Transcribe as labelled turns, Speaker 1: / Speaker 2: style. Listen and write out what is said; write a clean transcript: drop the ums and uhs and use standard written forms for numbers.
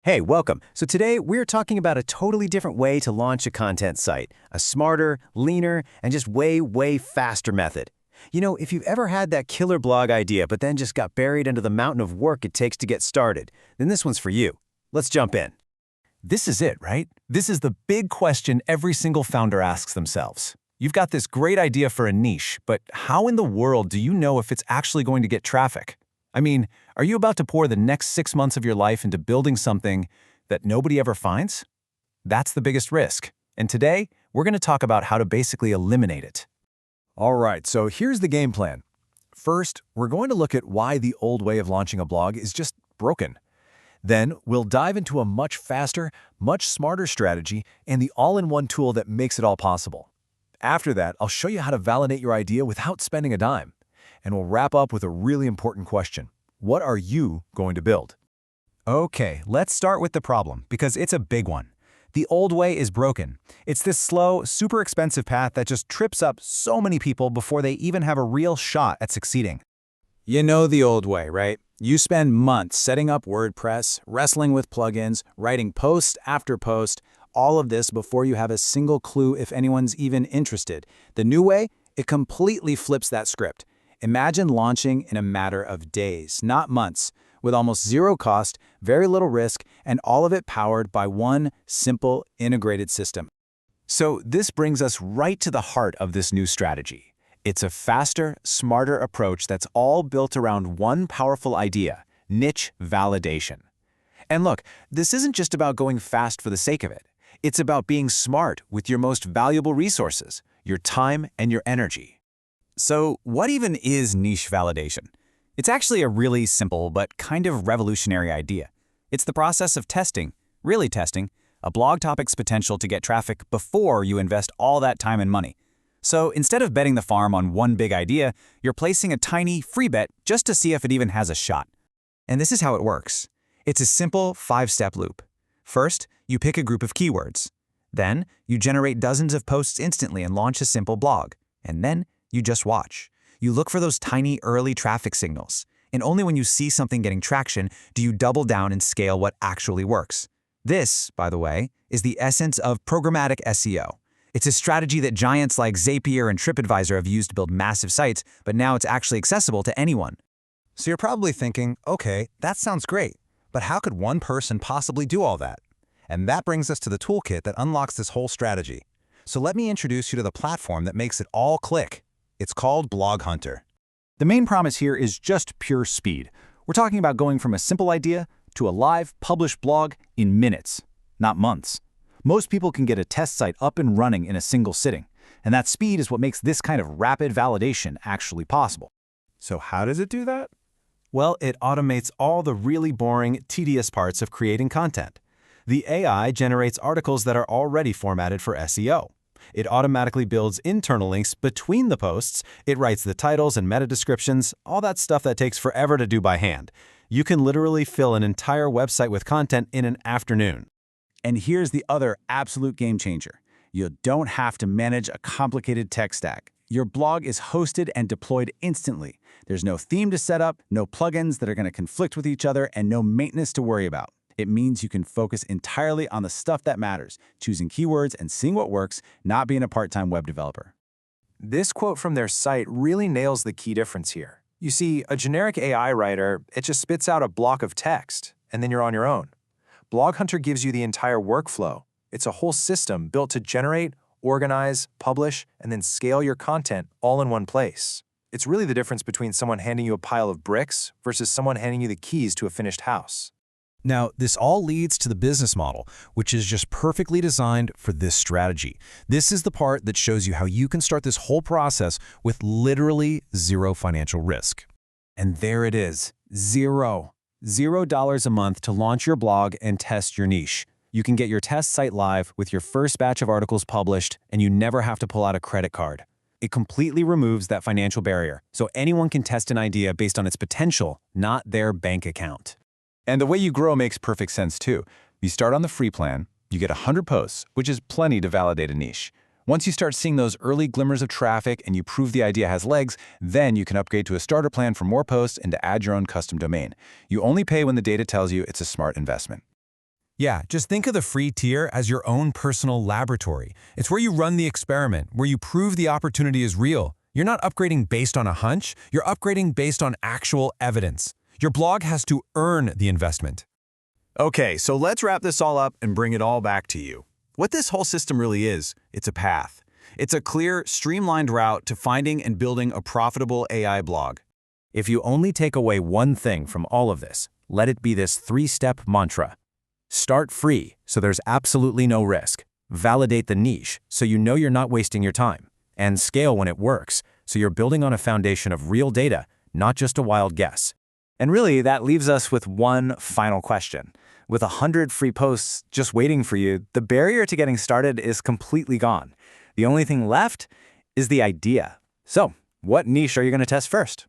Speaker 1: Hey, welcome. So today we're talking about a totally different way to launch a content site, a smarter, leaner, and just way faster method. If you've ever had that killer blog idea but then just got buried under the mountain of work it takes to get started, then this one's for you. Let's jump in.
Speaker 2: This is it, right? This is the big question every single founder asks themselves. You've got this great idea for a niche, but how in the world do you know if it's actually going to get traffic? I mean, are you about to pour the next 6 months of your life into building something that nobody ever finds? That's the biggest risk. And today, we're going to talk about how to basically eliminate it.
Speaker 3: All right, so here's the game plan. First, we're going to look at why the old way of launching a blog is just broken. Then, we'll dive into a much faster, much smarter strategy and the all-in-one tool that makes it all possible. After that, I'll show you how to validate your idea without spending a dime. And we'll wrap up with a really important question. What are you going to build?
Speaker 2: Okay, let's start with the problem, because it's a big one. The old way is broken. It's this slow, super expensive path that just trips up so many people before they even have a real shot at succeeding. You know the old way, right? You spend months setting up WordPress, wrestling with plugins, writing post after post, all of this before you have a single clue if anyone's even interested. The new way, it completely flips that script. Imagine launching in a matter of days, not months, with almost zero cost, very little risk, and all of it powered by one simple integrated system. So this brings us right to the heart of this new strategy. It's a faster, smarter approach that's all built around one powerful idea: niche validation. And look, this isn't just about going fast for the sake of it. It's about being smart with your most valuable resources, your time and your energy. So what even is niche validation? It's actually a really simple but kind of revolutionary idea. It's the process of testing, really testing, a blog topic's potential to get traffic before you invest all that time and money. So instead of betting the farm on one big idea, you're placing a tiny free bet just to see if it even has a shot. And this is how it works. It's a simple 5-step loop. First, you pick a group of keywords. Then, you generate dozens of posts instantly and launch a simple blog. And then, you just watch. You look for those tiny early traffic signals. And only when you see something getting traction do you double down and scale what actually works. This, by the way, is the essence of programmatic SEO. It's a strategy that giants like Zapier and TripAdvisor have used to build massive sites, but now it's actually accessible to anyone.
Speaker 3: So you're probably thinking, okay, that sounds great, but how could one person possibly do all that? And that brings us to the toolkit that unlocks this whole strategy. So let me introduce you to the platform that makes it all click. It's called Blog Hunter.
Speaker 2: The main promise here is just pure speed. We're talking about going from a simple idea to a live, published blog in minutes, not months. Most people can get a test site up and running in a single sitting, and that speed is what makes this kind of rapid validation actually possible.
Speaker 3: So how does it do that?
Speaker 4: Well, it automates all the really boring, tedious parts of creating content. The AI generates articles that are already formatted for SEO. It automatically builds internal links between the posts. It writes the titles and meta descriptions, all that stuff that takes forever to do by hand. You can literally fill an entire website with content in an afternoon.
Speaker 2: And here's the other absolute game changer. You don't have to manage a complicated tech stack. Your blog is hosted and deployed instantly. There's no theme to set up, no plugins that are going to conflict with each other, and no maintenance to worry about. It means you can focus entirely on the stuff that matters, choosing keywords and seeing what works, not being a part-time web developer.
Speaker 3: This quote from their site really nails the key difference here. You see, a generic AI writer, it just spits out a block of text, and then you're on your own. Blog Hunter gives you the entire workflow. It's a whole system built to generate, organize, publish, and then scale your content all in one place. It's really the difference between someone handing you a pile of bricks versus someone handing you the keys to a finished house.
Speaker 4: Now, this all leads to the business model, which is just perfectly designed for this strategy. This is the part that shows you how you can start this whole process with literally zero financial risk. And there it is, zero. $0 a month to launch your blog and test your niche. You can get your test site live with your first batch of articles published, and you never have to pull out a credit card. It completely removes that financial barrier, so anyone can test an idea based on its potential, not their bank account.
Speaker 2: And the way you grow makes perfect sense too. You start on the free plan, you get 100 posts, which is plenty to validate a niche. Once you start seeing those early glimmers of traffic and you prove the idea has legs, then you can upgrade to a starter plan for more posts and to add your own custom domain. You only pay when the data tells you it's a smart investment. Yeah, just think of the free tier as your own personal laboratory. It's where you run the experiment, where you prove the opportunity is real. You're not upgrading based on a hunch, you're upgrading based on actual evidence. Your blog has to earn the investment.
Speaker 1: Okay, so let's wrap this all up and bring it all back to you. What this whole system really is, it's a path. It's a clear, streamlined route to finding and building a profitable AI blog. If you only take away one thing from all of this, let it be this 3-step mantra. Start free, so there's absolutely no risk. Validate the niche, so you know you're not wasting your time. And scale when it works, so you're building on a foundation of real data, not just a wild guess. And really, that leaves us with one final question. With 100 free posts just waiting for you, the barrier to getting started is completely gone. The only thing left is the idea. So, what niche are you going to test first?